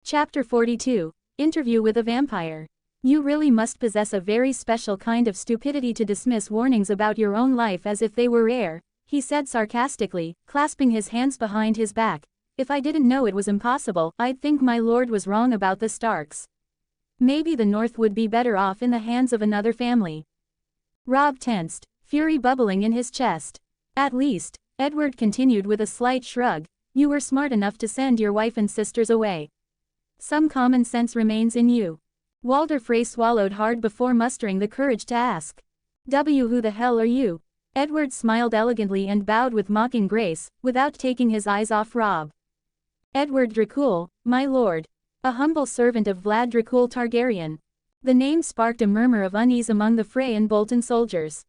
Chapter 42. Interview with a Vampire. You really must possess a very special kind of stupidity to dismiss warnings about your own life as if they were air, he said sarcastically, clasping his hands behind his back. If I didn't know it was impossible, I'd think my lord was wrong about the Starks. Maybe the North would be better off in the hands of another family. Robb tensed, fury bubbling in his chest. At least, Edward continued with a slight shrug, you were smart enough to send your wife and sisters away. Some common sense remains in you. Walder Frey swallowed hard before mustering the courage to ask. Who the hell are you? Edward smiled elegantly and bowed with mocking grace, without taking his eyes off Robb. Edward Dracul, my lord. A humble servant of Vlad Dracul Targaryen. The name sparked a murmur of unease among the Frey and Bolton soldiers.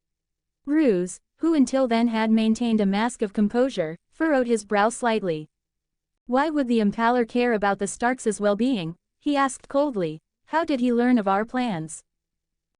Roose, who until then had maintained a mask of composure, furrowed his brow slightly. Why would the Impaler care about the Starks' well-being? He asked coldly. How did he learn of our plans?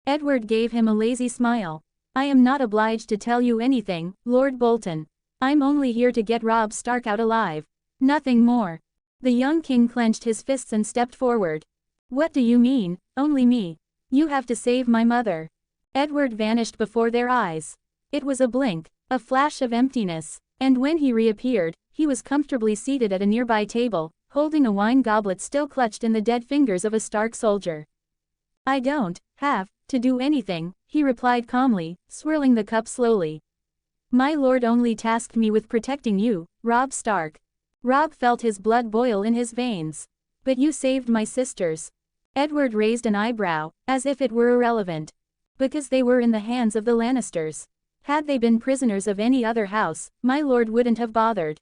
Edward gave him a lazy smile. I am not obliged to tell you anything, Lord Bolton. I'm only here to get Robb Stark out alive. Nothing more. The young king clenched his fists and stepped forward. What do you mean, only me? You have to save my mother. Edward vanished before their eyes. It was a blink, a flash of emptiness, and when he reappeared, he was comfortably seated at a nearby table, holding a wine goblet still clutched in the dead fingers of a Stark soldier. I don't have to do anything, he replied calmly, swirling the cup slowly. My lord only tasked me with protecting you, Robb Stark. Robb felt his blood boil in his veins. But you saved my sisters. Edward raised an eyebrow, as if it were irrelevant. Because they were in the hands of the Lannisters. Had they been prisoners of any other house, my lord wouldn't have bothered.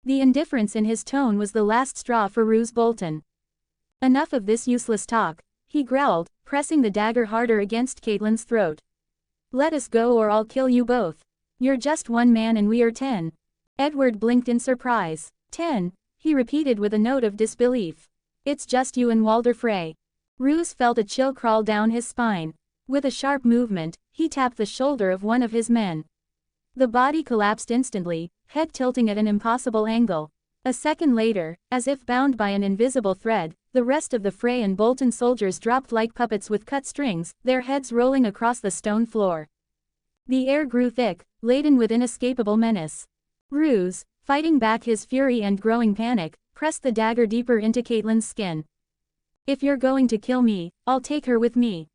The indifference in his tone was the last straw for Roose Bolton. Enough of this useless talk, he growled, pressing the dagger harder against Catelyn's throat. Let us go or I'll kill you both. You're just one man and we are 10. Edward blinked in surprise. 10, he repeated with a note of disbelief. It's just you and Walder Frey. Roose felt a chill crawl down his spine. With a sharp movement, he tapped the shoulder of one of his men. The body collapsed instantly, head tilting at an impossible angle. A second later, as if bound by an invisible thread, the rest of the Frey and Bolton soldiers dropped like puppets with cut strings, their heads rolling across the stone floor. The air grew thick, laden with inescapable menace. Roose, fighting back his fury and growing panic, pressed the dagger deeper into Catelyn's skin. If you're going to kill me, I'll take her with me.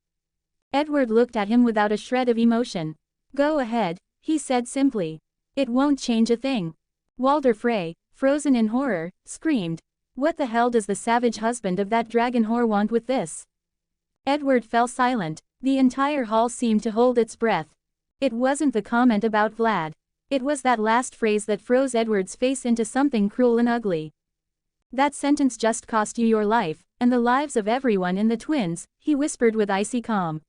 Edward looked at him without a shred of emotion. Go ahead, he said simply. It won't change a thing. Walder Frey, frozen in horror, screamed. What the hell does the savage husband of that dragon whore want with this? Edward fell silent. The entire hall seemed to hold its breath. It wasn't the comment about Vlad. It was that last phrase that froze Edward's face into something cruel and ugly. That sentence just cost you your life, and the lives of everyone in the twins, he whispered with icy calm.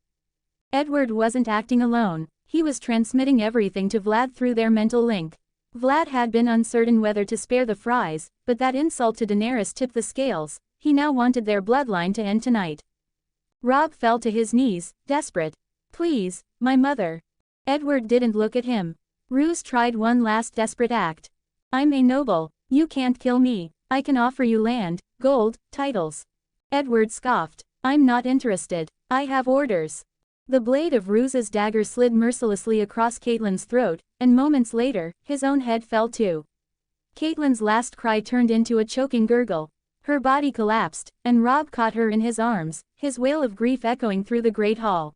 Edward wasn't acting alone. He was transmitting everything to Vlad through their mental link. Vlad had been uncertain whether to spare the Freys, but that insult to Daenerys tipped the scales. He now wanted their bloodline to end tonight. Robb fell to his knees, desperate. Please, my mother. Edward didn't look at him. Roose tried one last desperate act. I'm a noble. You can't kill me. I can offer you land, gold, titles. Edward scoffed. I'm not interested. I have orders. The blade of Roose's dagger slid mercilessly across Catelyn's throat, and moments later, his own head fell too. Catelyn's last cry turned into a choking gurgle. Her body collapsed, and Robb caught her in his arms, his wail of grief echoing through the great hall.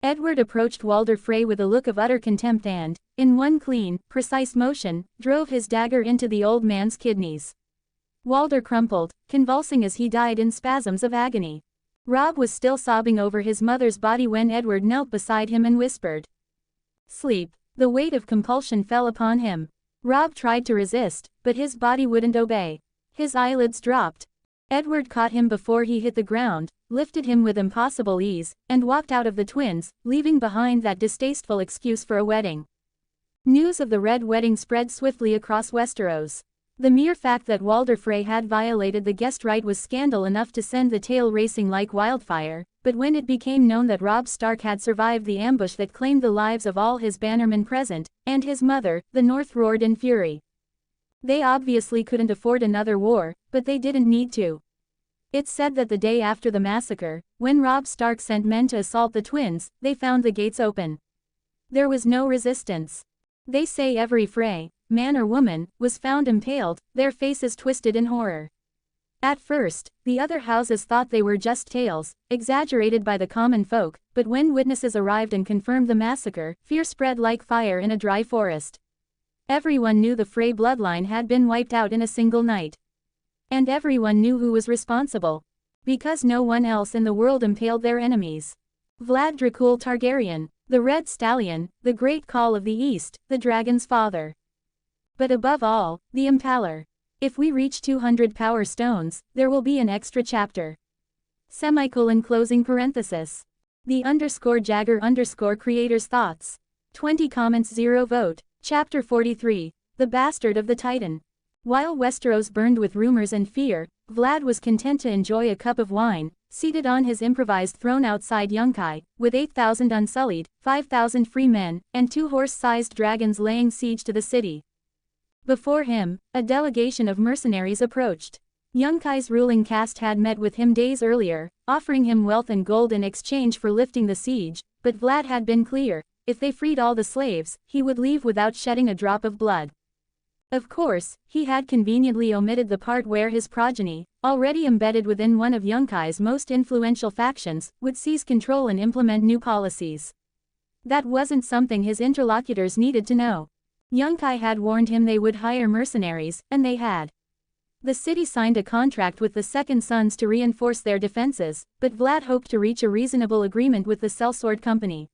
Edward approached Walder Frey with a look of utter contempt and, in one clean, precise motion, drove his dagger into the old man's kidneys. Walder crumpled, convulsing as he died in spasms of agony. Robb was still sobbing over his mother's body when Edward knelt beside him and whispered. Sleep. The weight of compulsion fell upon him. Robb tried to resist, but his body wouldn't obey. His eyelids dropped. Edward caught him before he hit the ground, lifted him with impossible ease, and walked out of the twins, leaving behind that distasteful excuse for a wedding. News of the Red Wedding spread swiftly across Westeros. The mere fact that Walder Frey had violated the guest rite was scandal enough to send the tale racing like wildfire, but when it became known that Robb Stark had survived the ambush that claimed the lives of all his bannermen present, and his mother, the North roared in fury. They obviously couldn't afford another war, but they didn't need to. It's said that the day after the massacre, when Robb Stark sent men to assault the twins, they found the gates open. There was no resistance. They say every Frey, man or woman, was found impaled, their faces twisted in horror. At first, the other houses thought they were just tales, exaggerated by the common folk, but when witnesses arrived and confirmed the massacre, fear spread like fire in a dry forest. Everyone knew the Frey bloodline had been wiped out in a single night. And everyone knew who was responsible. Because no one else in the world impaled their enemies. Vlad Dracul Targaryen, the Red Stallion, the Great Call of the East, the dragon's father. But above all, the Impaler. If we reach 200 power stones, there will be an extra chapter. Closing parenthesis. The _Jagger_ creator's thoughts. 20 comments 0 vote. Chapter 43. The Bastard of the Titan. While Westeros burned with rumors and fear, Vlad was content to enjoy a cup of wine, seated on his improvised throne outside Yunkai, with 8,000 unsullied, 5,000 free men, and 2 horse-sized dragons laying siege to the city. Before him, a delegation of mercenaries approached. Yunkai's ruling caste had met with him days earlier, offering him wealth and gold in exchange for lifting the siege, but Vlad had been clear, if they freed all the slaves, he would leave without shedding a drop of blood. Of course, he had conveniently omitted the part where his progeny, already embedded within one of Yunkai's most influential factions, would seize control and implement new policies. That wasn't something his interlocutors needed to know. Yunkai had warned him they would hire mercenaries, and they had. The city signed a contract with the Second Sons to reinforce their defenses, but Vlad hoped to reach a reasonable agreement with the Sellsword Company.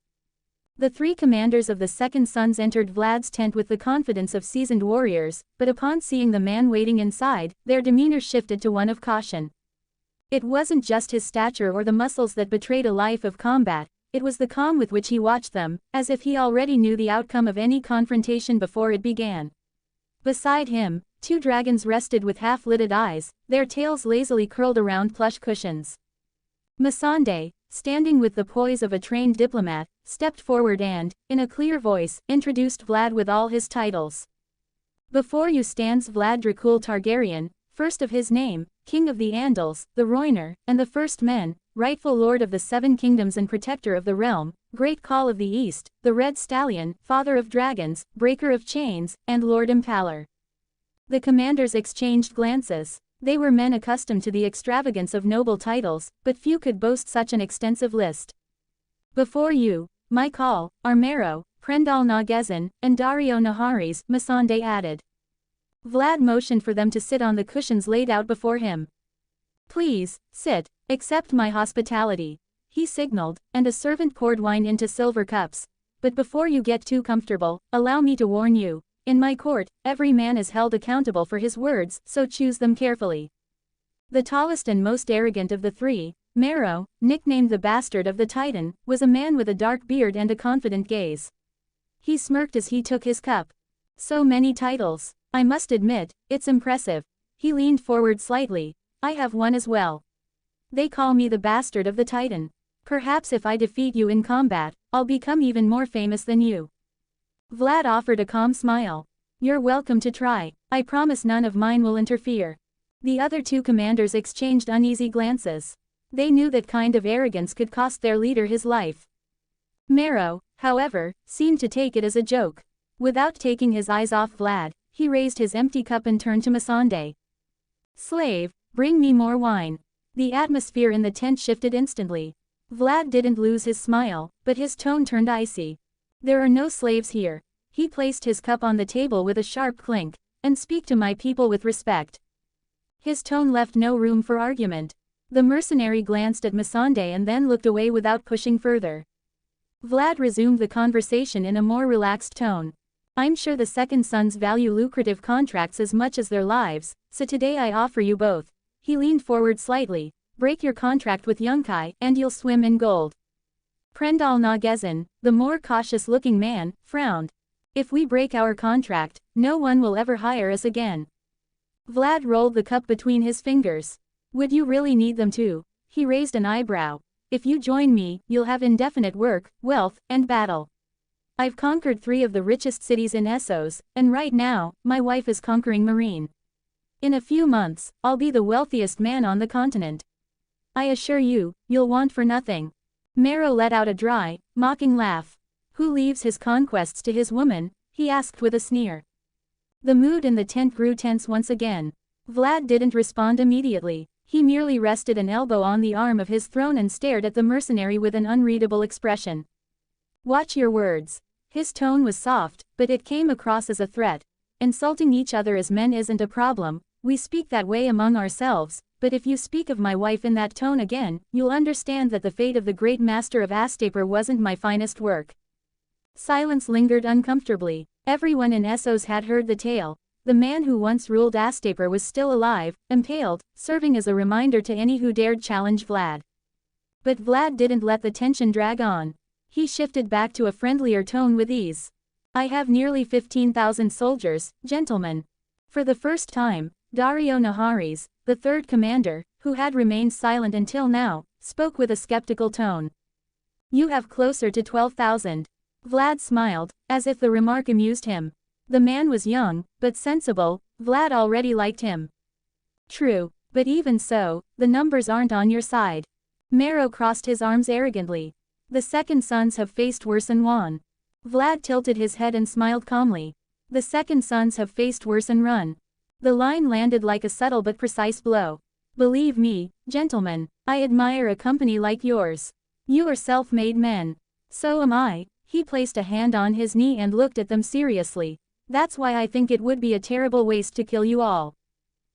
The 3 commanders of the Second Sons entered Vlad's tent with the confidence of seasoned warriors, but upon seeing the man waiting inside, their demeanor shifted to one of caution. It wasn't just his stature or the muscles that betrayed a life of combat, it was the calm with which he watched them, as if he already knew the outcome of any confrontation before it began. Beside him, 2 dragons rested with half-lidded eyes, their tails lazily curled around plush cushions. Missandei, standing with the poise of a trained diplomat, stepped forward and, in a clear voice, introduced Vlad with all his titles. Before you stands Vlad Dracul Targaryen, first of his name, King of the Andals, the Roiner, and the First Men, rightful Lord of the 7 Kingdoms and Protector of the Realm, Great Call of the East, the Red Stallion, Father of Dragons, Breaker of Chains, and Lord Impaler. The commanders exchanged glances. They were men accustomed to the extravagance of noble titles, but few could boast such an extensive list. Before you, my call, are Mero, Prendal na Gezin, and Dario Naharis, Missandei added. Vlad motioned for them to sit on the cushions laid out before him. Please, sit, accept my hospitality, he signaled, and a servant poured wine into silver cups. But before you get too comfortable, allow me to warn you. In my court, every man is held accountable for his words, so choose them carefully. The tallest and most arrogant of the 3, Mero, nicknamed the Bastard of the Titan, was a man with a dark beard and a confident gaze. He smirked as he took his cup. So many titles. I must admit, it's impressive. He leaned forward slightly. I have one as well. They call me the Bastard of the Titan. Perhaps if I defeat you in combat, I'll become even more famous than you. Vlad offered a calm smile. You're welcome to try. I promise none of mine will interfere. The other 2 commanders exchanged uneasy glances. They knew that kind of arrogance could cost their leader his life. Mero, however, seemed to take it as a joke. Without taking his eyes off Vlad, he raised his empty cup and turned to Missandei. Slave, bring me more wine. The atmosphere in the tent shifted instantly. Vlad didn't lose his smile, but his tone turned icy. There are no slaves here. He placed his cup on the table with a sharp clink, and speak to my people with respect. His tone left no room for argument. The mercenary glanced at Missandei and then looked away without pushing further. Vlad resumed the conversation in a more relaxed tone. I'm sure the Second Sons value lucrative contracts as much as their lives, so today I offer you both. He leaned forward slightly. Break your contract with Yunkai, and you'll swim in gold. Prendal na Gezin, the more cautious-looking man, frowned. If we break our contract, no one will ever hire us again. Vlad rolled the cup between his fingers. Would you really need them to? He raised an eyebrow. If you join me, you'll have indefinite work, wealth, and battle. I've conquered 3 of the richest cities in Essos, and right now, my wife is conquering Marine. In a few months, I'll be the wealthiest man on the continent. I assure you, you'll want for nothing. Marrow let out a dry, mocking laugh. Who leaves his conquests to his woman? He asked with a sneer. The mood in the tent grew tense once again. Vlad didn't respond immediately. He merely rested an elbow on the arm of his throne and stared at the mercenary with an unreadable expression. Watch your words. His tone was soft, but it came across as a threat. Insulting each other as men isn't a problem, we speak that way among ourselves, but if you speak of my wife in that tone again, you'll understand that the fate of the great master of Astaper wasn't my finest work. Silence lingered uncomfortably. Everyone in Essos had heard the tale. The man who once ruled Astaper was still alive, impaled, serving as a reminder to any who dared challenge Vlad. But Vlad didn't let the tension drag on. He shifted back to a friendlier tone with ease. I have nearly 15,000 soldiers, gentlemen. For the first time, Dario Naharis, the third commander, who had remained silent until now, spoke with a skeptical tone. You have closer to 12,000. Vlad smiled, as if the remark amused him. The man was young, but sensible. Vlad already liked him. True, but even so, the numbers aren't on your side. Marrow crossed his arms arrogantly. The second sons have faced worse and won. Vlad tilted his head and smiled calmly. The second sons have faced worse and run. The line landed like a subtle but precise blow. Believe me, gentlemen, I admire a company like yours. You are self-made men. So am I. He placed a hand on his knee and looked at them seriously. That's why I think it would be a terrible waste to kill you all.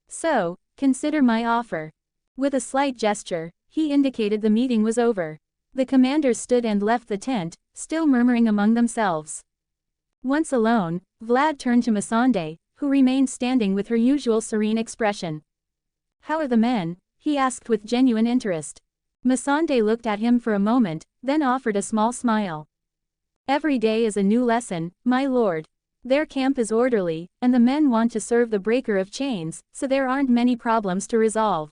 So, consider my offer. With a slight gesture, he indicated the meeting was over. The commanders stood and left the tent, still murmuring among themselves. Once alone, Vlad turned to Missandei, who remained standing with her usual serene expression. How are the men? He asked with genuine interest. Missandei looked at him for a moment, then offered a small smile. Every day is a new lesson, my lord. Their camp is orderly, and the men want to serve the breaker of chains, so there aren't many problems to resolve.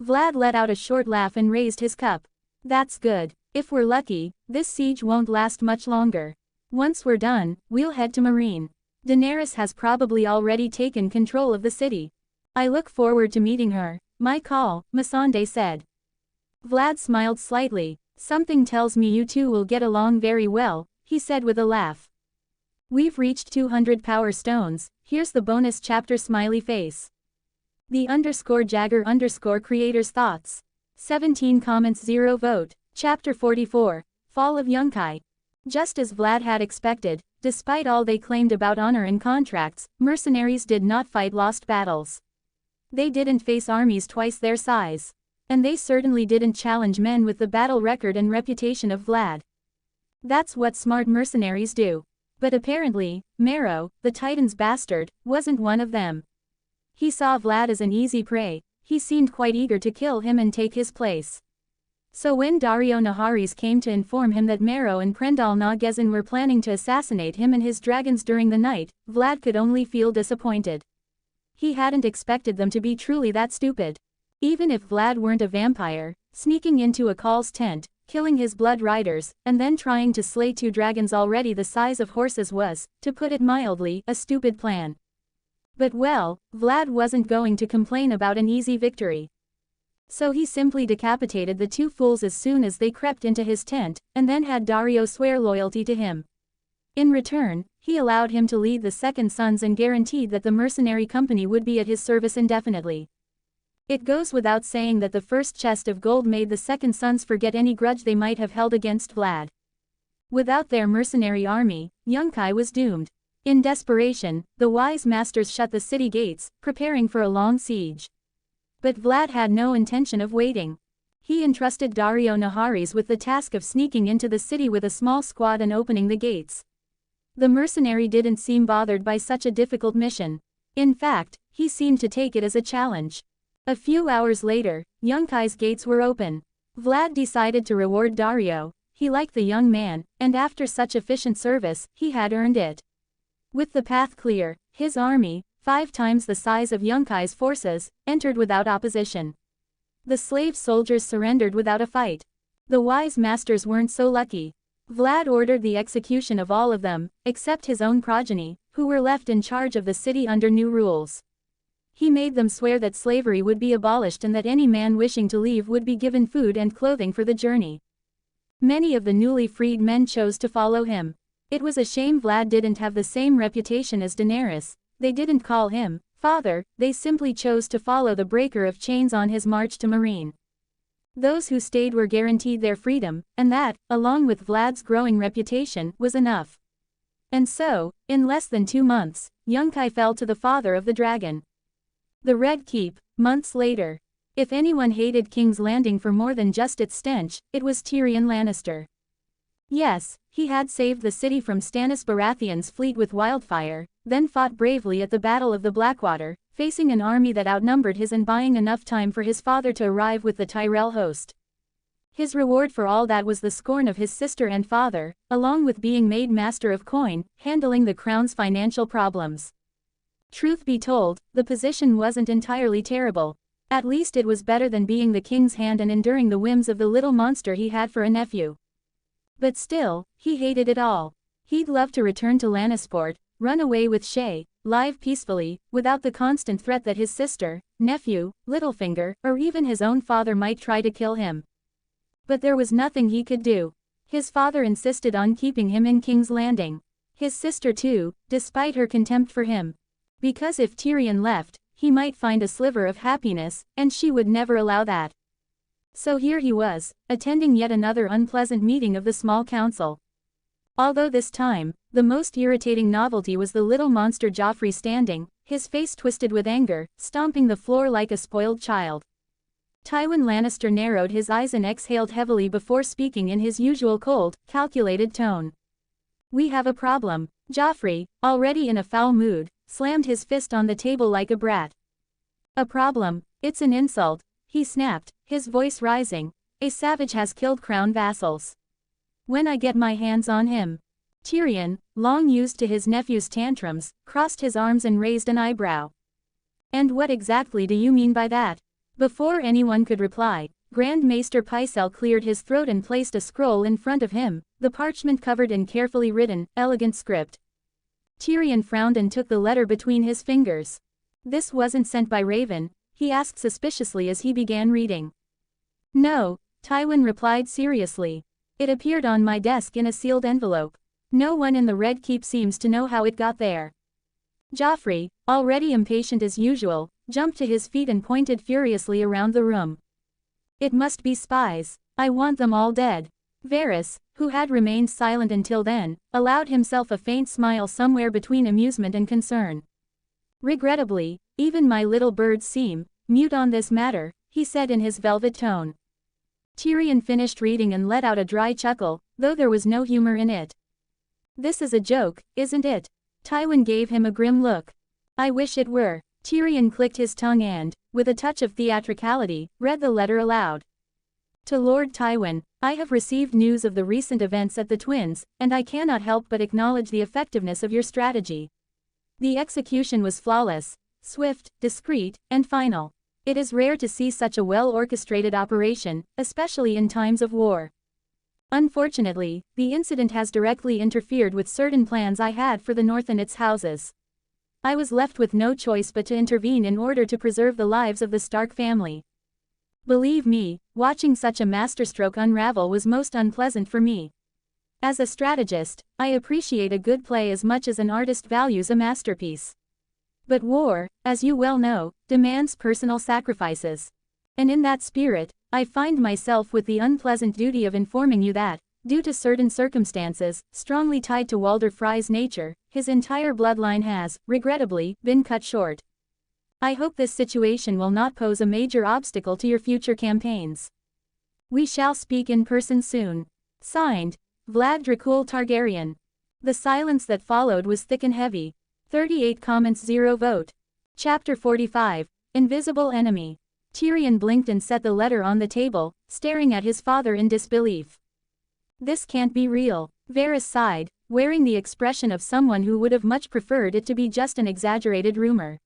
Vlad let out a short laugh and raised his cup. That's good. If we're lucky, this siege won't last much longer. Once we're done, we'll head to Marine. Daenerys has probably already taken control of the city. I look forward to meeting her. My call, Missandei said. Vlad smiled slightly. Something tells me you two will get along very well, he said with a laugh. We've reached 200 power stones. Here's the bonus chapter smiley face. The _Jagger_ creator's thoughts. 17 comments 0 vote. Chapter 44. Fall of Yunkai. Just as Vlad had expected, despite all they claimed about honor and contracts, mercenaries did not fight lost battles. They didn't face armies twice their size. And they certainly didn't challenge men with the battle record and reputation of Vlad. That's what smart mercenaries do. But apparently, Marrow, the Titan's bastard, wasn't one of them. He saw Vlad as an easy prey. He seemed quite eager to kill him and take his place. So when Dario Naharis came to inform him that Marrow and Prendal Nagezin were planning to assassinate him and his dragons during the night, Vlad could only feel disappointed. He hadn't expected them to be truly that stupid. Even if Vlad weren't a vampire, sneaking into a Khal's tent, killing his blood riders, and then trying to slay 2 dragons already the size of horses was, to put it mildly, a stupid plan. But well, Vlad wasn't going to complain about an easy victory. So he simply decapitated the 2 fools as soon as they crept into his tent, and then had Dario swear loyalty to him. In return, he allowed him to lead the second sons and guaranteed that the mercenary company would be at his service indefinitely. It goes without saying that the first chest of gold made the second sons forget any grudge they might have held against Vlad. Without their mercenary army, Yunkai was doomed. In desperation, the wise masters shut the city gates, preparing for a long siege. But Vlad had no intention of waiting. He entrusted Dario Naharis with the task of sneaking into the city with a small squad and opening the gates. The mercenary didn't seem bothered by such a difficult mission. In fact, he seemed to take it as a challenge. A few hours later, Yunkai's gates were open. Vlad decided to reward Dario. He liked the young man, and after such efficient service, he had earned it. With the path clear, his army, 5 times the size of Yunkai's forces, entered without opposition. The slave soldiers surrendered without a fight. The wise masters weren't so lucky. Vlad ordered the execution of all of them, except his own progeny, who were left in charge of the city under new rules. He made them swear that slavery would be abolished and that any man wishing to leave would be given food and clothing for the journey. Many of the newly freed men chose to follow him. It was a shame Vlad didn't have the same reputation as Daenerys. They didn't call him father, they simply chose to follow the breaker of chains on his march to Meereen. Those who stayed were guaranteed their freedom, and that, along with Vlad's growing reputation, was enough. And so, in less than 2 months, Yunkai fell to the father of the dragon. The Red Keep, months later. If anyone hated King's Landing for more than just its stench, it was Tyrion Lannister. Yes, he had saved the city from Stannis Baratheon's fleet with wildfire, then fought bravely at the Battle of the Blackwater, facing an army that outnumbered his and buying enough time for his father to arrive with the Tyrell host. His reward for all that was the scorn of his sister and father, along with being made master of coin, handling the crown's financial problems. Truth be told, the position wasn't entirely terrible. At least it was better than being the king's hand and enduring the whims of the little monster he had for a nephew. But still, he hated it all. He'd love to return to Lannisport, run away with Shae, live peacefully, without the constant threat that his sister, nephew, Littlefinger, or even his own father might try to kill him. But there was nothing he could do. His father insisted on keeping him in King's Landing. His sister too, despite her contempt for him. Because if Tyrion left, he might find a sliver of happiness, and she would never allow that. So here he was, attending yet another unpleasant meeting of the small council. Although this time, the most irritating novelty was the little monster Joffrey standing, his face twisted with anger, stomping the floor like a spoiled child. Tywin Lannister narrowed his eyes and exhaled heavily before speaking in his usual cold, calculated tone. "We have a problem." Joffrey, already in a foul mood, slammed his fist on the table like a brat. "A problem? It's an insult," he snapped, his voice rising. "A savage has killed crown vassals. When I get my hands on him." Tyrion, long used to his nephew's tantrums, crossed his arms and raised an eyebrow. "And what exactly do you mean by that?" Before anyone could reply, Grand Maester Pycelle cleared his throat and placed a scroll in front of him, the parchment covered in carefully written, elegant script. Tyrion frowned and took the letter between his fingers. "This wasn't sent by Raven?" he asked suspiciously as he began reading. "No," Tywin replied seriously. "It appeared on my desk in a sealed envelope. No one in the Red Keep seems to know how it got there." Joffrey, already impatient as usual, jumped to his feet and pointed furiously around the room. "It must be spies. I want them all dead." Varys, who had remained silent until then, allowed himself a faint smile somewhere between amusement and concern. "Regrettably, even my little birds seem mute on this matter," he said in his velvet tone. Tyrion finished reading and let out a dry chuckle, though there was no humor in it. "This is a joke, isn't it?" Tywin gave him a grim look. "I wish it were." Tyrion clicked his tongue and, with a touch of theatricality, read the letter aloud. "To Lord Tywin, I have received news of the recent events at the Twins, and I cannot help but acknowledge the effectiveness of your strategy. The execution was flawless, swift, discreet, and final. It is rare to see such a well-orchestrated operation, especially in times of war. Unfortunately, the incident has directly interfered with certain plans I had for the North and its houses. I was left with no choice but to intervene in order to preserve the lives of the Stark family. Believe me, watching such a masterstroke unravel was most unpleasant for me. As a strategist, I appreciate a good play as much as an artist values a masterpiece. But war, as you well know, demands personal sacrifices. And in that spirit, I find myself with the unpleasant duty of informing you that, due to certain circumstances, strongly tied to Walder Frey's nature, his entire bloodline has, regrettably, been cut short. I hope this situation will not pose a major obstacle to your future campaigns. We shall speak in person soon. Signed, Vlad Dracul Targaryen. The silence that followed was thick and heavy. 38 comments 0 vote. Chapter 45, Invisible Enemy. Tyrion blinked and set the letter on the table, staring at his father in disbelief. "This can't be real," Varys sighed, wearing the expression of someone who would have much preferred it to be just an exaggerated rumor.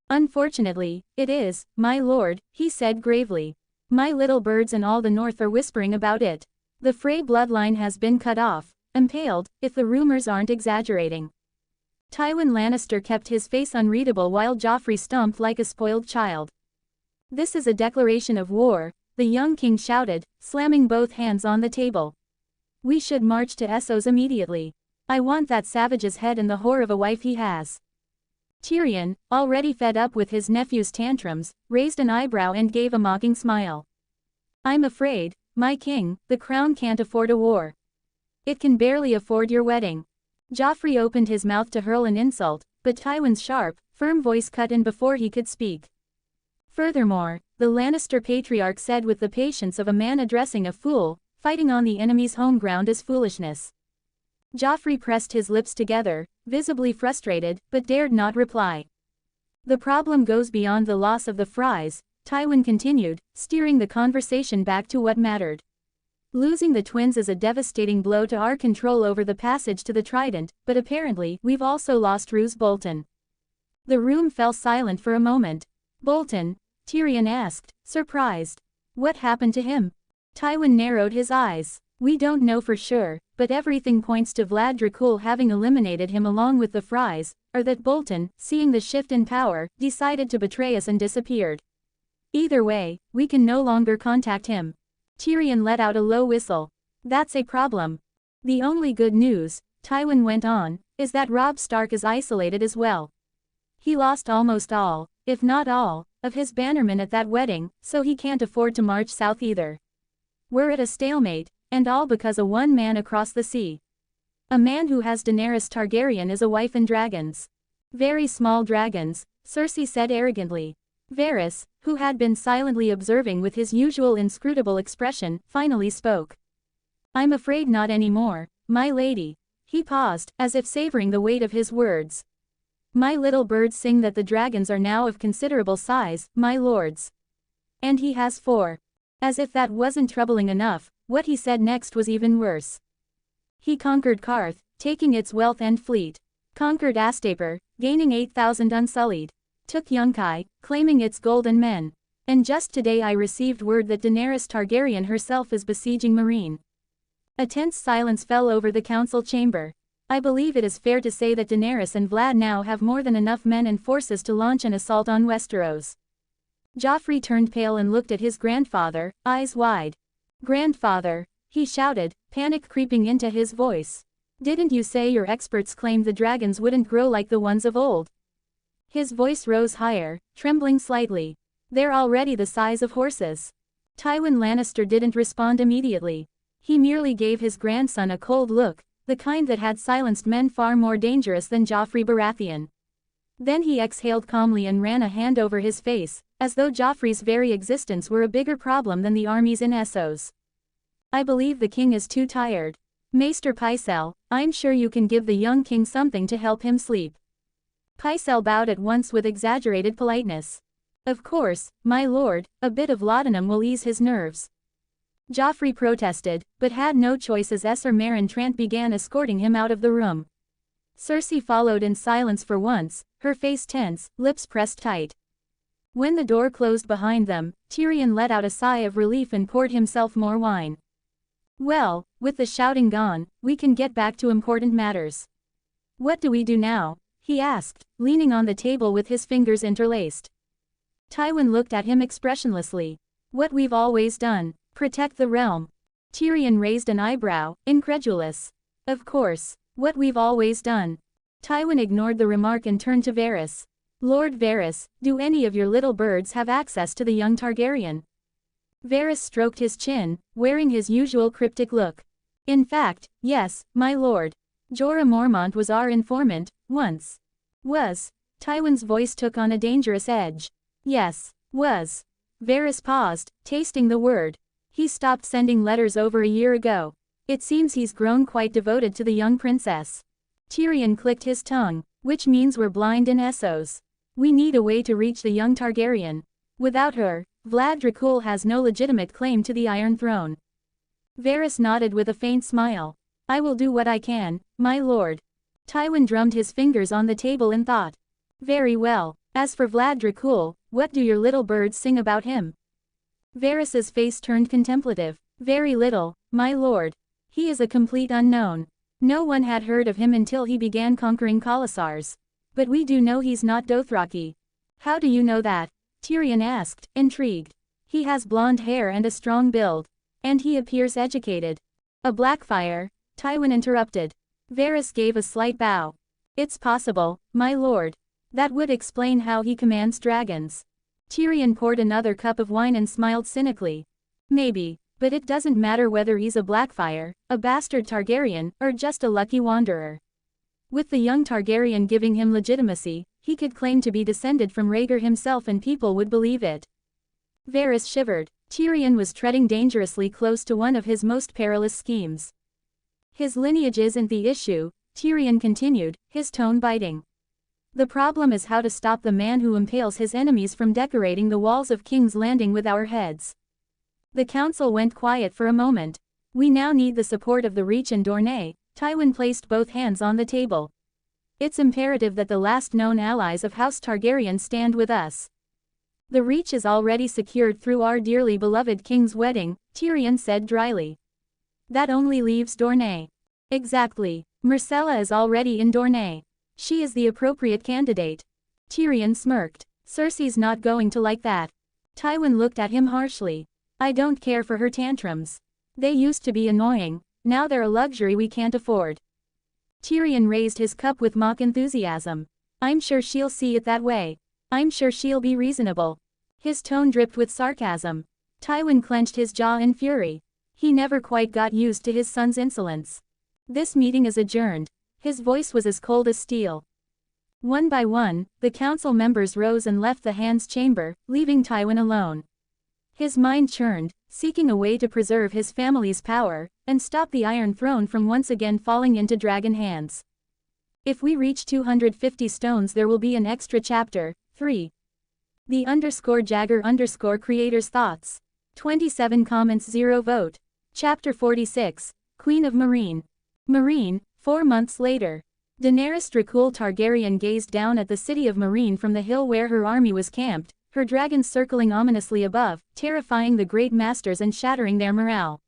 "Unfortunately, it is, my lord," he said gravely. "My little birds and all the North are whispering about it. The Frey bloodline has been cut off, impaled, if the rumors aren't exaggerating." Tywin Lannister kept his face unreadable while Joffrey stomped like a spoiled child. "This is a declaration of war," the young king shouted, slamming both hands on the table. "We should march to Essos immediately. I want that savage's head and the whore of a wife he has." Tyrion, already fed up with his nephew's tantrums, raised an eyebrow and gave a mocking smile. "I'm afraid, my king, the crown can't afford a war. It can barely afford your wedding." Joffrey opened his mouth to hurl an insult, but Tywin's sharp, firm voice cut in before he could speak. "Furthermore," the Lannister patriarch said with the patience of a man addressing a fool, "fighting on the enemy's home ground is foolishness." Joffrey pressed his lips together, visibly frustrated, but dared not reply. "The problem goes beyond the loss of the Frys," Tywin continued, steering the conversation back to what mattered. "Losing the twins is a devastating blow to our control over the passage to the Trident, but apparently, we've also lost Roose Bolton." The room fell silent for a moment. "Bolton?" Tyrion asked, surprised. "What happened to him?" Tywin narrowed his eyes. "We don't know for sure, but everything points to Vlad Dracul having eliminated him along with the Frys, or that Bolton, seeing the shift in power, decided to betray us and disappeared. Either way, we can no longer contact him." Tyrion let out a low whistle. "That's a problem. The only good news," Tywin went on, "is that Robb Stark is isolated as well. He lost almost all, if not all, of his bannermen at that wedding, so he can't afford to march south either. We're at a stalemate, and all because of one man across the sea. A man who has Daenerys Targaryen as a wife and dragons. Very small dragons," Cersei said arrogantly. Varys, who had been silently observing with his usual inscrutable expression, finally spoke. "I'm afraid not anymore, my lady." He paused, as if savoring the weight of his words. "My little birds sing that the dragons are now of considerable size, my lords. And he has 4. As if that wasn't troubling enough, what he said next was even worse. "He conquered Qarth, taking its wealth and fleet. Conquered Astapor, gaining 8,000 unsullied. Took Yunkai, claiming its gold and men. And just today I received word that Daenerys Targaryen herself is besieging Meereen." A tense silence fell over the council chamber. "I believe it is fair to say that Daenerys and Vlad now have more than enough men and forces to launch an assault on Westeros." Joffrey turned pale and looked at his grandfather, eyes wide. "Grandfather," he shouted, panic creeping into his voice. "Didn't you say your experts claimed the dragons wouldn't grow like the ones of old?" His voice rose higher, trembling slightly. "They're already the size of horses." Tywin Lannister didn't respond immediately. He merely gave his grandson a cold look, the kind that had silenced men far more dangerous than Joffrey Baratheon. Then he exhaled calmly and ran a hand over his face, as though Joffrey's very existence were a bigger problem than the armies in Essos. "I believe the king is too tired. Maester Pycelle, I'm sure you can give the young king something to help him sleep." Pycelle bowed at once with exaggerated politeness. "Of course, my lord, a bit of laudanum will ease his nerves." Joffrey protested, but had no choice as Esser Meryn Trant began escorting him out of the room. Cersei followed in silence for once, her face tense, lips pressed tight. When the door closed behind them, Tyrion let out a sigh of relief and poured himself more wine. "Well, with the shouting gone, we can get back to important matters. What do we do now?" he asked, leaning on the table with his fingers interlaced. Tywin looked at him expressionlessly. "What we've always done. Protect the realm." Tyrion raised an eyebrow, incredulous. "Of course. What we've always done." Tywin ignored the remark and turned to Varys. "Lord Varys, do any of your little birds have access to the young Targaryen?" Varys stroked his chin, wearing his usual cryptic look. "In fact, yes, my lord. Jorah Mormont was our informant, once." "Was?" Tywin's voice took on a dangerous edge. "Yes, was." Varys paused, tasting the word. "He stopped sending letters over a year ago. It seems he's grown quite devoted to the young princess." Tyrion clicked his tongue. "Which means we're blind in Essos. We need a way to reach the young Targaryen. Without her, Vlad Dracul has no legitimate claim to the Iron Throne." Varys nodded with a faint smile. "I will do what I can, my lord." Tywin drummed his fingers on the table in thought. "Very well. As for Vlad Dracul, what do your little birds sing about him?" Varys's face turned contemplative. "Very little, my lord. He is a complete unknown." No one had heard of him until he began conquering Khalasars. But we do know he's not Dothraki. How do you know that? Tyrion asked, intrigued. He has blonde hair and a strong build. And he appears educated. A Blackfire? Tywin interrupted. Varys gave a slight bow. It's possible, my lord. That would explain how he commands dragons. Tyrion poured another cup of wine and smiled cynically. Maybe, but it doesn't matter whether he's a Blackfire, a bastard Targaryen, or just a lucky wanderer. With the young Targaryen giving him legitimacy, he could claim to be descended from Rhaegar himself and people would believe it. Varys shivered. Tyrion was treading dangerously close to one of his most perilous schemes. His lineage isn't the issue, Tyrion continued, his tone biting. The problem is how to stop the man who impales his enemies from decorating the walls of King's Landing with our heads. The council went quiet for a moment. We now need the support of the Reach and Dorne. Tywin placed both hands on the table. It's imperative that the last known allies of House Targaryen stand with us. The Reach is already secured through our dearly beloved king's wedding, Tyrion said dryly. That only leaves Dorne. Exactly. Myrcella is already in Dorne. She is the appropriate candidate. Tyrion smirked. Cersei's not going to like that. Tywin looked at him harshly. I don't care for her tantrums. They used to be annoying, now they're a luxury we can't afford. Tyrion raised his cup with mock enthusiasm. I'm sure she'll see it that way. I'm sure she'll be reasonable. His tone dripped with sarcasm. Tywin clenched his jaw in fury. He never quite got used to his son's insolence. This meeting is adjourned. His voice was as cold as steel. One by one, the council members rose and left the Hand's chamber, leaving Tywin alone. His mind churned, seeking a way to preserve his family's power, and stop the Iron Throne from once again falling into dragon hands. If we reach 250 stones there will be an extra chapter. 3. The _Jagger_ creator's thoughts. 27 comments 0 vote. Chapter 46. Queen of Meereen. Meereen, 4 months later. Daenerys Dracul Targaryen gazed down at the city of Meereen from the hill where her army was camped, her dragons circling ominously above, terrifying the great masters and shattering their morale.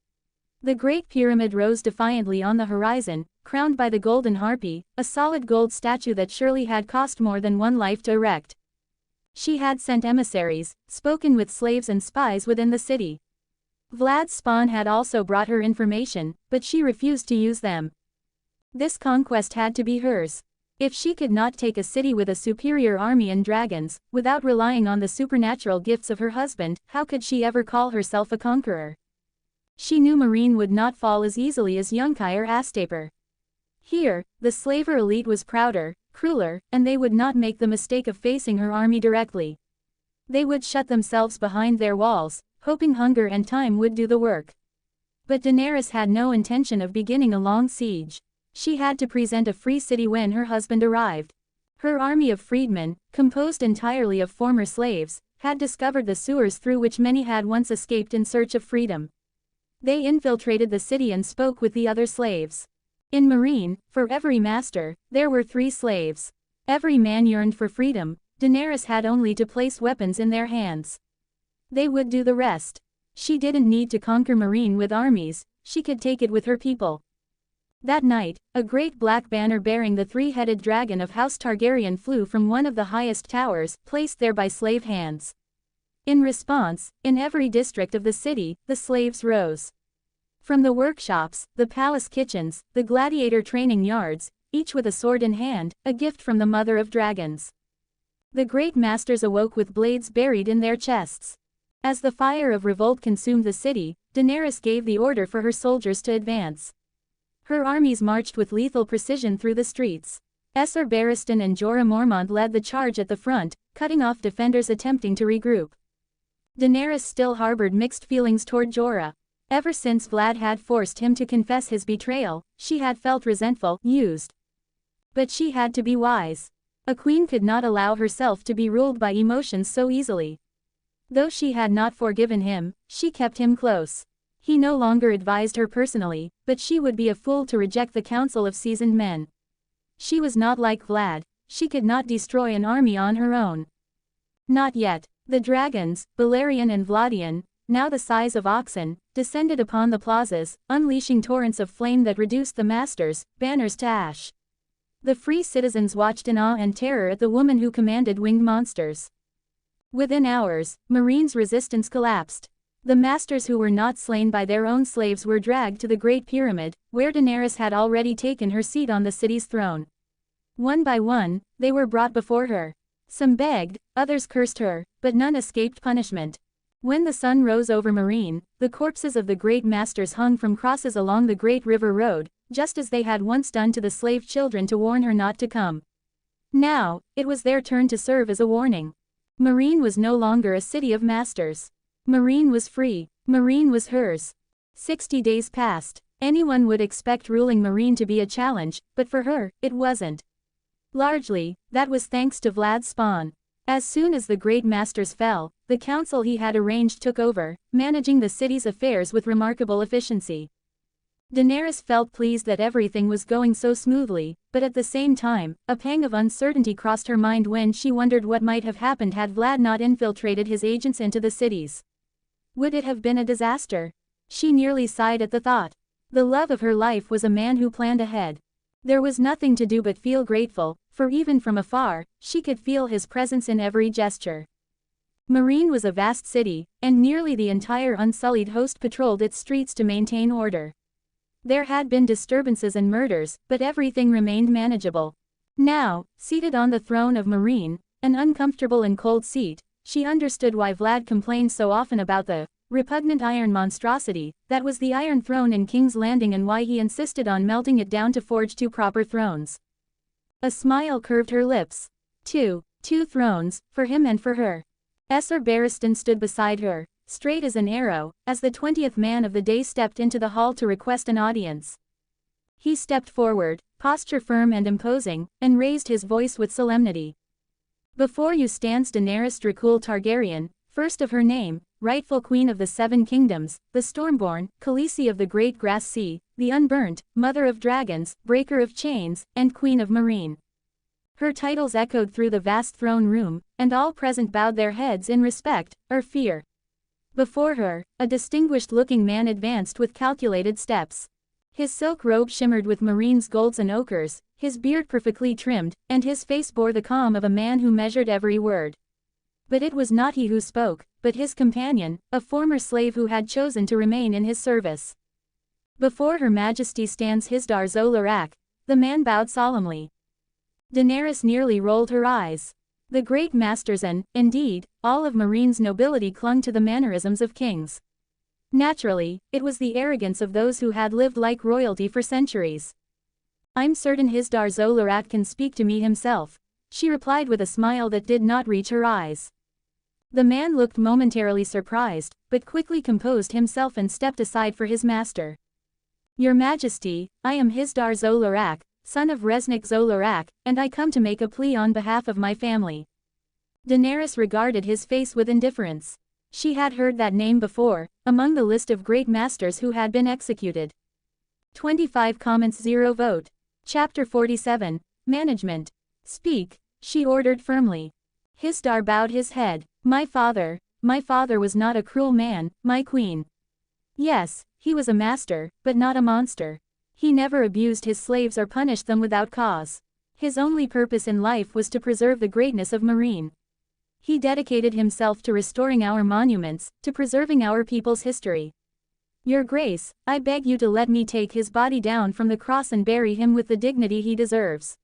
The Great Pyramid rose defiantly on the horizon, crowned by the Golden Harpy, a solid gold statue that surely had cost more than one life to erect. She had sent emissaries, spoken with slaves and spies within the city. Vlad's spawn had also brought her information, but she refused to use them. This conquest had to be hers. If she could not take a city with a superior army and dragons, without relying on the supernatural gifts of her husband, how could she ever call herself a conqueror? She knew Meereen would not fall as easily as Yunkai or Astaper. Here, the slaver elite was prouder, crueler, and they would not make the mistake of facing her army directly. They would shut themselves behind their walls, hoping hunger and time would do the work. But Daenerys had no intention of beginning a long siege. She had to present a free city when her husband arrived. Her army of freedmen, composed entirely of former slaves, had discovered the sewers through which many had once escaped in search of freedom. They infiltrated the city and spoke with the other slaves. In Meereen, for every master, there were 3 slaves. Every man yearned for freedom. Daenerys had only to place weapons in their hands. They would do the rest. She didn't need to conquer Meereen with armies, she could take it with her people. That night, a great black banner bearing the 3-headed dragon of House Targaryen flew from one of the highest towers, placed there by slave hands. In response, in every district of the city, the slaves rose. From the workshops, the palace kitchens, the gladiator training yards, each with a sword in hand, a gift from the mother of dragons. The great masters awoke with blades buried in their chests. As the fire of revolt consumed the city, Daenerys gave the order for her soldiers to advance. Her armies marched with lethal precision through the streets. Esser Barristan and Jorah Mormont led the charge at the front, cutting off defenders attempting to regroup. Daenerys still harbored mixed feelings toward Jorah. Ever since Vlad had forced him to confess his betrayal, she had felt resentful, used. But she had to be wise. A queen could not allow herself to be ruled by emotions so easily. Though she had not forgiven him, she kept him close. He no longer advised her personally, but she would be a fool to reject the counsel of seasoned men. She was not like Vlad, she could not destroy an army on her own. Not yet. The dragons, Balerion and Vladion, now the size of oxen, descended upon the plazas, unleashing torrents of flame that reduced the masters' banners to ash. The free citizens watched in awe and terror at the woman who commanded winged monsters. Within hours, Meereen's resistance collapsed. The masters who were not slain by their own slaves were dragged to the Great Pyramid, where Daenerys had already taken her seat on the city's throne. One by one, they were brought before her. Some begged, others cursed her, but none escaped punishment. When the sun rose over Meereen, the corpses of the great masters hung from crosses along the great river road, just as they had once done to the slave children to warn her not to come. Now, it was their turn to serve as a warning. Meereen was no longer a city of masters. Meereen was free. Meereen was hers. 60 days passed. Anyone would expect ruling Meereen to be a challenge, but for her, it wasn't. Largely, that was thanks to Vlad's spawn. As soon as the great masters fell, the council he had arranged took over, managing the city's affairs with remarkable efficiency. Daenerys felt pleased that everything was going so smoothly, but at the same time, a pang of uncertainty crossed her mind when she wondered what might have happened had Vlad not infiltrated his agents into the cities. Would it have been a disaster? She nearly sighed at the thought. The love of her life was a man who planned ahead. There was nothing to do but feel grateful, for even from afar, she could feel his presence in every gesture. Meereen was a vast city, and nearly the entire Unsullied host patrolled its streets to maintain order. There had been disturbances and murders, but everything remained manageable. Now, seated on the throne of Meereen, an uncomfortable and cold seat, she understood why Vlad complained so often about the repugnant iron monstrosity that was the Iron Throne in King's Landing and why he insisted on melting it down to forge 2 proper thrones. A smile curved her lips. Two thrones, for him and for her. Esser Barristan stood beside her, straight as an arrow, as the 20th man of the day stepped into the hall to request an audience. He stepped forward, posture firm and imposing, and raised his voice with solemnity. Before you stands Daenerys Dracul Targaryen, first of her name, rightful queen of the 7 kingdoms, the Stormborn, Khaleesi of the Great Grass Sea, the Unburnt, Mother of Dragons, Breaker of Chains, and Queen of Meereen. Her titles echoed through the vast throne room, and all present bowed their heads in respect, or fear. Before her, a distinguished-looking man advanced with calculated steps. His silk robe shimmered with Meereen's golds and ochres, his beard perfectly trimmed, and his face bore the calm of a man who measured every word. But it was not he who spoke, but his companion, a former slave who had chosen to remain in his service. Before Her Majesty stands Hisdar zo Loraq, the man bowed solemnly. Daenerys nearly rolled her eyes. The great masters and, indeed, all of Meereen's nobility clung to the mannerisms of kings. Naturally, it was the arrogance of those who had lived like royalty for centuries. I'm certain Hisdar zo Loraq can speak to me himself, she replied with a smile that did not reach her eyes. The man looked momentarily surprised, but quickly composed himself and stepped aside for his master. Your Majesty, I am Hisdar zo Loraq, son of Resnik zo Loraq, and I come to make a plea on behalf of my family. Daenerys regarded his face with indifference. She had heard that name before, among the list of great masters who had been executed. 25 comments 0 vote. Chapter 47, Management. Speak, she ordered firmly. Hisdar bowed his head. My father was not a cruel man, my queen. Yes, he was a master, but not a monster. He never abused his slaves or punished them without cause. His only purpose in life was to preserve the greatness of Meereen. He dedicated himself to restoring our monuments, to preserving our people's history. Your Grace, I beg you to let me take his body down from the cross and bury him with the dignity he deserves.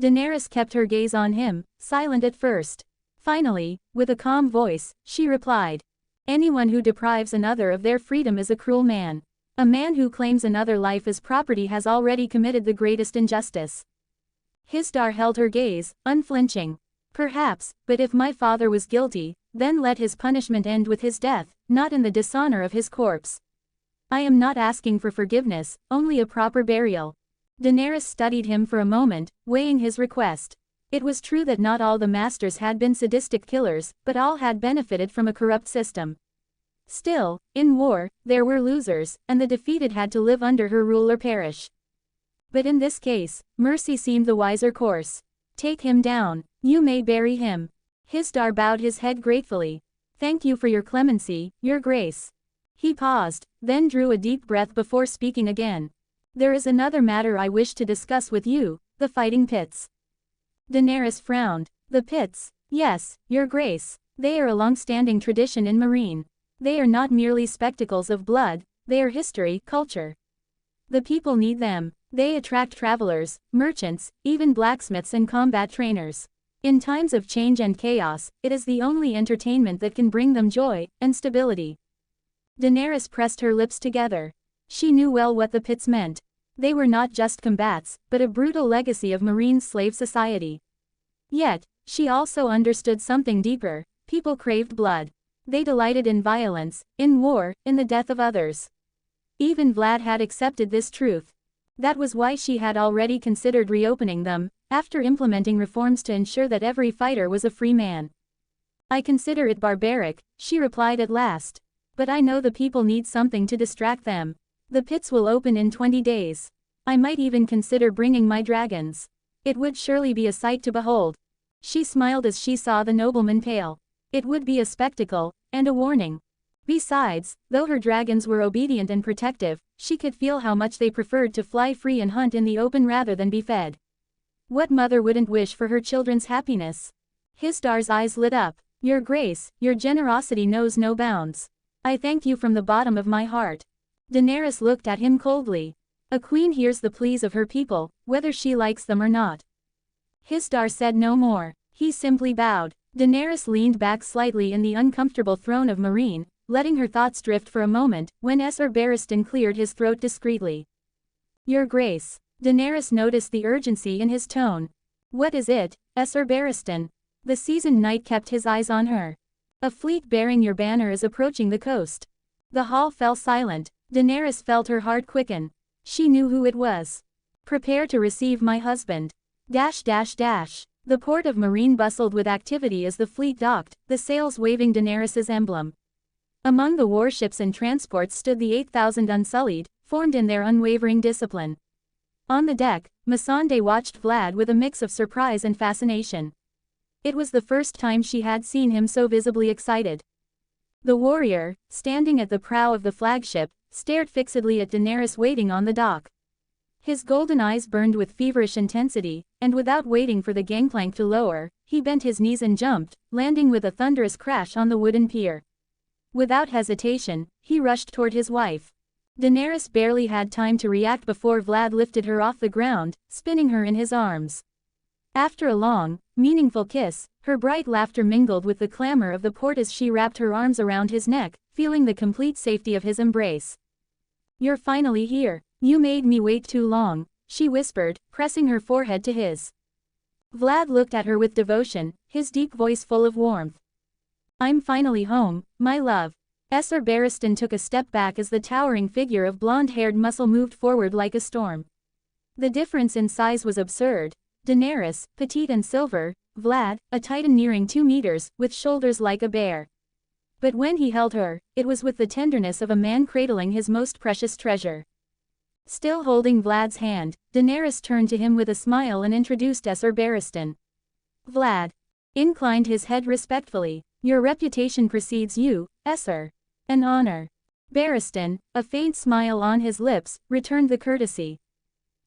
Daenerys kept her gaze on him, silent at first. Finally, with a calm voice, she replied. Anyone who deprives another of their freedom is a cruel man. A man who claims another life as property has already committed the greatest injustice. Hisdar held her gaze, unflinching. Perhaps, but if my father was guilty, then let his punishment end with his death, not in the dishonor of his corpse. I am not asking for forgiveness, only a proper burial. Daenerys studied him for a moment, weighing his request. It was true that not all the masters had been sadistic killers, but all had benefited from a corrupt system. Still, in war, there were losers, and the defeated had to live under her rule or perish. But in this case, mercy seemed the wiser course. Take him down. You may bury him. Hisdar bowed his head gratefully. Thank you for your clemency, your grace. He paused, then drew a deep breath before speaking again. There is another matter I wish to discuss with you, the fighting pits. Daenerys frowned. The pits? Yes, your grace. They are a long-standing tradition in Meereen. They are not merely spectacles of blood, they are history, culture. The people need them. They attract travelers, merchants, even blacksmiths and combat trainers. In times of change and chaos, it is the only entertainment that can bring them joy and stability. Daenerys pressed her lips together. She knew well what the pits meant. They were not just combats, but a brutal legacy of Meereen's slave society. Yet, she also understood something deeper. People craved blood. They delighted in violence, in war, in the death of others. Even Vlad had accepted this truth. That was why she had already considered reopening them, after implementing reforms to ensure that every fighter was a free man. I consider it barbaric, she replied at last. But I know the people need something to distract them. The pits will open in 20 days. I might even consider bringing my dragons. It would surely be a sight to behold. She smiled as she saw the nobleman pale. It would be a spectacle, and a warning. Besides, though her dragons were obedient and protective, she could feel how much they preferred to fly free and hunt in the open rather than be fed. What mother wouldn't wish for her children's happiness? Hisdar's eyes lit up. Your grace, your generosity knows no bounds. I thank you from the bottom of my heart. Daenerys looked at him coldly. A queen hears the pleas of her people, whether she likes them or not. Hisdar said no more. He simply bowed. Daenerys leaned back slightly in the uncomfortable throne of Meereen, letting her thoughts drift for a moment, when Ser Barristan cleared his throat discreetly. Your grace. Daenerys noticed the urgency in his tone. What is it, Ser Barristan? The seasoned knight kept his eyes on her. A fleet bearing your banner is approaching the coast. The hall fell silent. Daenerys felt her heart quicken. She knew who it was. Prepare to receive my husband. The port of Meereen bustled with activity as the fleet docked, the sails waving Daenerys's emblem. Among the warships and transports stood the 8,000 Unsullied, formed in their unwavering discipline. On the deck, Missandei watched Vlad with a mix of surprise and fascination. It was the first time she had seen him so visibly excited. The warrior, standing at the prow of the flagship, stared fixedly at Daenerys waiting on the dock. His golden eyes burned with feverish intensity, and without waiting for the gangplank to lower, he bent his knees and jumped, landing with a thunderous crash on the wooden pier. Without hesitation, he rushed toward his wife. Daenerys barely had time to react before Vlad lifted her off the ground, spinning her in his arms. After a long, meaningful kiss, her bright laughter mingled with the clamor of the port as she wrapped her arms around his neck, feeling the complete safety of his embrace. You're finally here. You made me wait too long, she whispered, pressing her forehead to his. Vlad looked at her with devotion, his deep voice full of warmth. I'm finally home, my love. Ser Barristan took a step back as the towering figure of blonde-haired muscle moved forward like a storm. The difference in size was absurd. Daenerys, petite and silver, Vlad, a titan nearing 2 meters, with shoulders like a bear. But when he held her, it was with the tenderness of a man cradling his most precious treasure. Still holding Vlad's hand, Daenerys turned to him with a smile and introduced Ser Barristan. Vlad inclined his head respectfully. Your reputation precedes you, Ser. An honor. Barristan, a faint smile on his lips, returned the courtesy.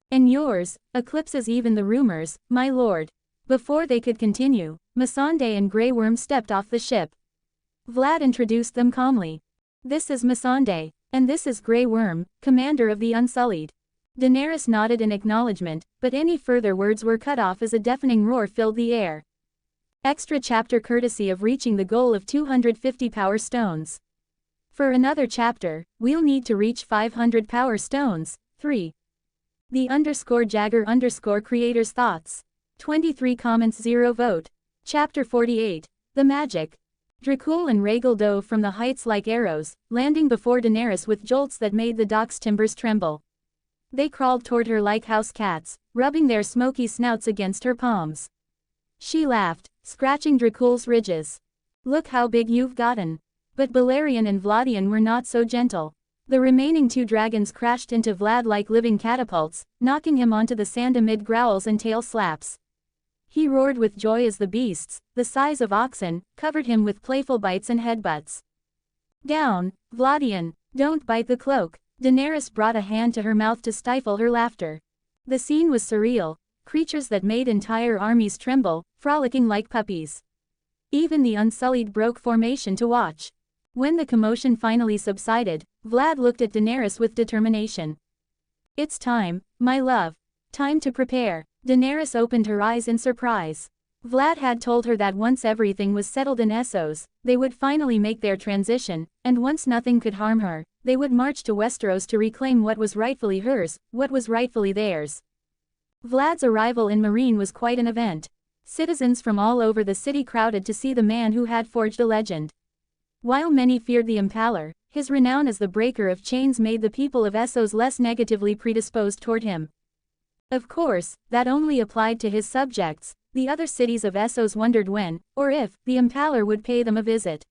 And yours, eclipses even the rumors, my lord. Before they could continue, Missandei and Grey Worm stepped off the ship. Vlad introduced them calmly. This is Missandei, and this is Grey Worm, commander of the Unsullied. Daenerys nodded in acknowledgement, but any further words were cut off as a deafening roar filled the air. Extra chapter courtesy of reaching the goal of 250 power stones. For another chapter, we'll need to reach 500 power stones. 3. The _Jagger_ creators thoughts. 23 comments 0 vote. Chapter 48. The Magic. Dracul and Rhaegal dove from the heights like arrows, landing before Daenerys with jolts that made the dock's timbers tremble. They crawled toward her like house cats, rubbing their smoky snouts against her palms. She laughed, scratching Dracul's ridges. Look how big you've gotten. But Balerion and Vladion were not so gentle. The remaining 2 dragons crashed into Vlad like living catapults, knocking him onto the sand amid growls and tail slaps. He roared with joy as the beasts, the size of oxen, covered him with playful bites and headbutts. Down, Vladian, don't bite the cloak. Daenerys brought a hand to her mouth to stifle her laughter. The scene was surreal, creatures that made entire armies tremble, frolicking like puppies. Even the Unsullied broke formation to watch. When the commotion finally subsided, Vlad looked at Daenerys with determination. It's time, my love. Time to prepare. Daenerys opened her eyes in surprise. Vlad had told her that once everything was settled in Essos, they would finally make their transition, and once nothing could harm her, they would march to Westeros to reclaim what was rightfully hers, what was rightfully theirs. Vlad's arrival in Meereen was quite an event. Citizens from all over the city crowded to see the man who had forged a legend. While many feared the Impaler, his renown as the breaker of chains made the people of Essos less negatively predisposed toward him. Of course, that only applied to his subjects. The other cities of Essos wondered when, or if, the Impaler would pay them a visit.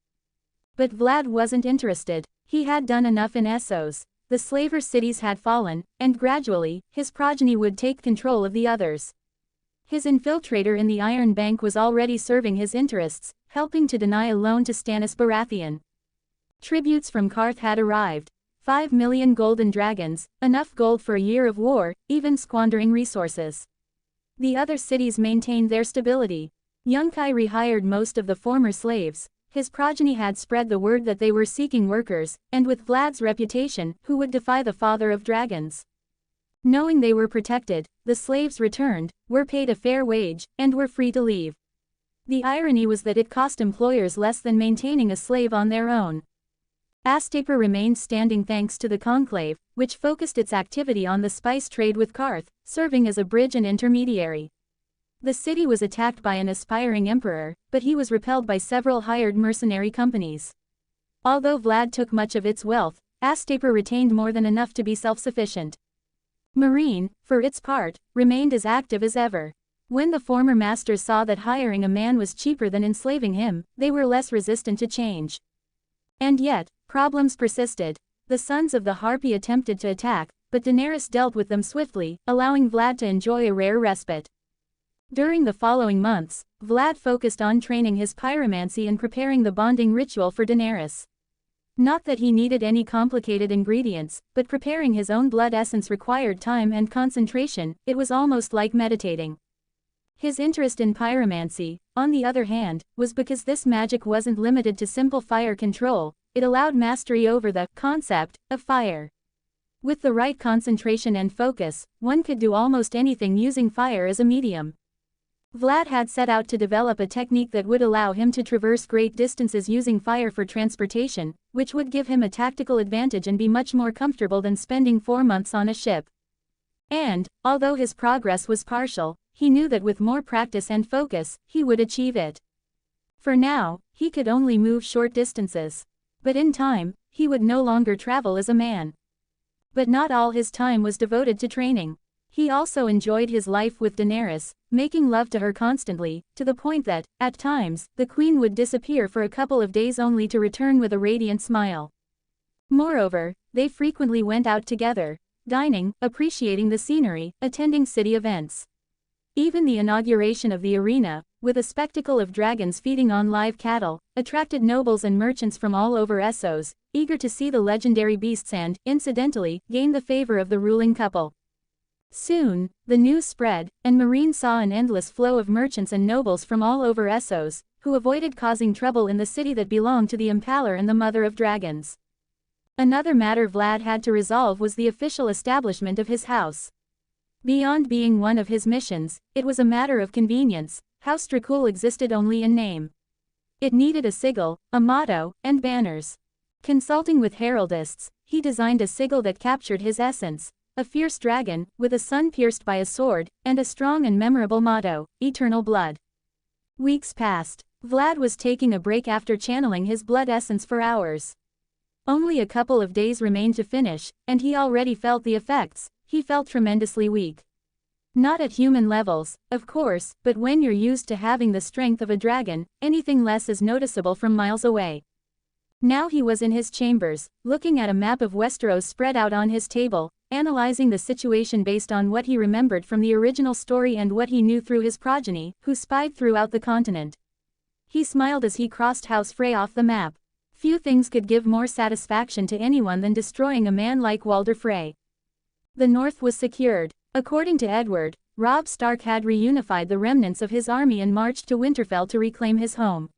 But Vlad wasn't interested. He had done enough in Essos. The slaver cities had fallen, and gradually, his progeny would take control of the others. His infiltrator in the Iron Bank was already serving his interests, helping to deny a loan to Stannis Baratheon. Tributes from Qarth had arrived. 5 million golden dragons, enough gold for a year of war, even squandering resources. The other cities maintained their stability. Yunkai rehired most of the former slaves. His progeny had spread the word that they were seeking workers, and with Vlad's reputation, who would defy the father of dragons? Knowing they were protected, the slaves returned, were paid a fair wage, and were free to leave. The irony was that it cost employers less than maintaining a slave on their own. Astaper remained standing thanks to the conclave, which focused its activity on the spice trade with Qarth, serving as a bridge and intermediary. The city was attacked by an aspiring emperor, but he was repelled by several hired mercenary companies. Although Vlad took much of its wealth, Astaper retained more than enough to be self-sufficient. Meereen, for its part, remained as active as ever. When the former masters saw that hiring a man was cheaper than enslaving him, they were less resistant to change. And yet, problems persisted. The sons of the Harpy attempted to attack, but Daenerys dealt with them swiftly, allowing Vlad to enjoy a rare respite. During the following months, Vlad focused on training his pyromancy and preparing the bonding ritual for Daenerys. Not that he needed any complicated ingredients, but preparing his own blood essence required time and concentration. It was almost like meditating. His interest in pyromancy, on the other hand, was because this magic wasn't limited to simple fire control, it allowed mastery over the concept of fire. With the right concentration and focus, one could do almost anything using fire as a medium. Vlad had set out to develop a technique that would allow him to traverse great distances using fire for transportation, which would give him a tactical advantage and be much more comfortable than spending 4 months on a ship. And, although his progress was partial, he knew that with more practice and focus, he would achieve it. For now, he could only move short distances. But in time, he would no longer travel as a man. But not all his time was devoted to training. He also enjoyed his life with Daenerys, making love to her constantly, to the point that, at times, the queen would disappear for a couple of days only to return with a radiant smile. Moreover, they frequently went out together, dining, appreciating the scenery, attending city events. Even the inauguration of the arena, with a spectacle of dragons feeding on live cattle, attracted nobles and merchants from all over Essos, eager to see the legendary beasts and, incidentally, gain the favor of the ruling couple. Soon, the news spread, and Meereen saw an endless flow of merchants and nobles from all over Essos, who avoided causing trouble in the city that belonged to the Impaler and the Mother of Dragons. Another matter Vlad had to resolve was the official establishment of his house. Beyond being one of his missions, it was a matter of convenience. House Dracul existed only in name. It needed a sigil, a motto, and banners. Consulting with heraldists, he designed a sigil that captured his essence, a fierce dragon, with a sun pierced by a sword, and a strong and memorable motto, Eternal Blood. Weeks passed. Vlad was taking a break after channeling his blood essence for hours. Only a couple of days remained to finish, and he already felt the effects. He felt tremendously weak. Not at human levels, of course, but when you're used to having the strength of a dragon, anything less is noticeable from miles away. Now he was in his chambers, looking at a map of Westeros spread out on his table, Analyzing the situation based on what he remembered from the original story and what he knew through his progeny, who spied throughout the continent. He smiled as he crossed House Frey off the map. Few things could give more satisfaction to anyone than destroying a man like Walder Frey. The north was secured. According to Edward, Robb Stark had reunified the remnants of his army and marched to Winterfell to reclaim his home.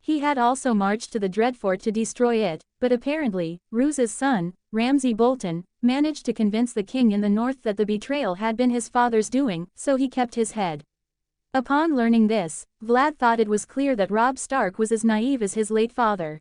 He had also marched to the Dreadfort to destroy it, but apparently, Roos's son, Ramsay Bolton, managed to convince the king in the north that the betrayal had been his father's doing, so he kept his head. Upon learning this, Vlad thought it was clear that Robb Stark was as naive as his late father.